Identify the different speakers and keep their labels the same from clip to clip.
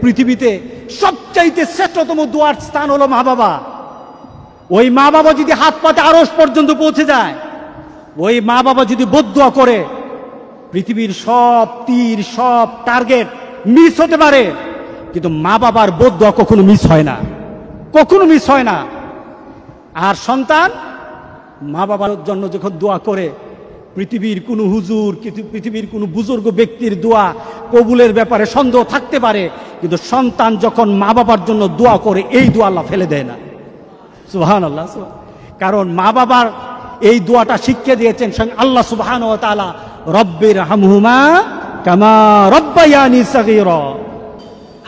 Speaker 1: পৃথিবীতে সবচাইতে শ্রেষ্ঠতম দোয়ার স্থান হলো মা বাবা। ওই মা বাবা যদি হাত পাতে আরশ পর্যন্ত পৌঁছে যায়, ওই মা বাবা যদি বদদুয়া করে, পৃথিবীর সব তীর সব টার্গেট মিস হতে পারে, কিন্তু মা বাবার বদদুয়া কখনো মিস হয় না, কখনো মিস হয় না। আর সন্তান মা বাবার জন্য যখন দোয়া করে, পৃথিবীর কোনো হুজুর, পৃথিবীর কোনো বুজুর্গ ব্যক্তির দোয়া কবুলের ব্যাপারে সন্দেহ থাকতে পারে, কিন্তু সন্তান যখন মা বাবার জন্য দোয়া করে, এই দোয়া আল্লাহ ফেলে দেয় না। সুবহানাল্লাহ। কারণ মা বাবার এই দোয়াটা শিখিয়ে দিয়েছেন স্বয়ং আল্লাহ সুবহানাহু ওয়া তাআলা, রব্বির হামহুমা কামা রব্বায়ানি সাগীরা।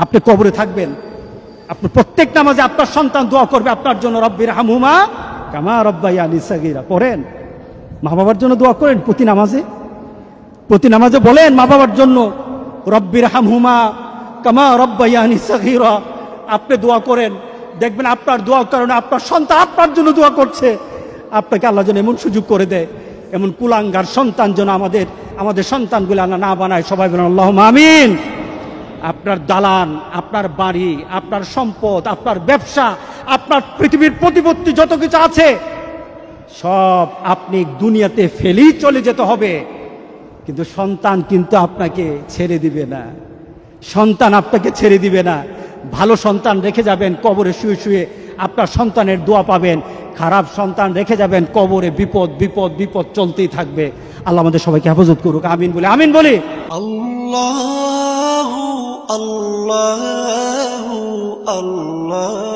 Speaker 1: আপনি কবরে থাকবেন, আপনি প্রত্যেক নামাজে আপনার সন্তান দোয়া করবে আপনার জন্য, রব্বির হামহুমা কামা রব্বায়ানি সাগীরা। পড়েন, মা বাবার জন্য দোয়া করেন প্রতি নামাজে বলেন মা বাবার জন্য, রব্বির হামহুমা কামা রব্বায়ানি সাগীরা। আপনি দোয়া করেন, দেখবেন আপনার দোয়ার কারণে আপনার সন্তান আপনার জন্য দোয়া করছে। আপনাকে আল্লাহ যেন এমন সুযোগ করে দেয়, এমন কুলাঙ্গার সন্তান যেন আমাদের সন্তানগুলো আল্লাহ না বানায়। সবাই বলেন আল্লাহুম্মা আমিন। আপনার দালান, আপনার বাড়ি, আপনার সম্পদ, আপনার ব্যবসা, আপনার পৃথিবীর প্রতিপত্তি যত কিছু আছে, সব আপনি দুনিয়াতে ফেলেই চলে যেতে হবে, কিন্তু সন্তান কিন্তু আপনাকে ছেড়ে দিবে না। সন্তান আপনাকে ছেড়ে দিবে না। ভালো সন্তান রেখে যাবেন, কবরে শুয়ে শুয়ে আপনার সন্তানের দোয়া পাবেন। খারাপ সন্তান রেখে যাবেন, কবরে বিপদ বিপদ বিপদ চলতেই থাকবে। আল্লাহ আমাদের সবাইকে হেফাজত করুক। আমিন বলি, আমিন বলি।
Speaker 2: আল্লাহু আল্লাহু আল্লাহ।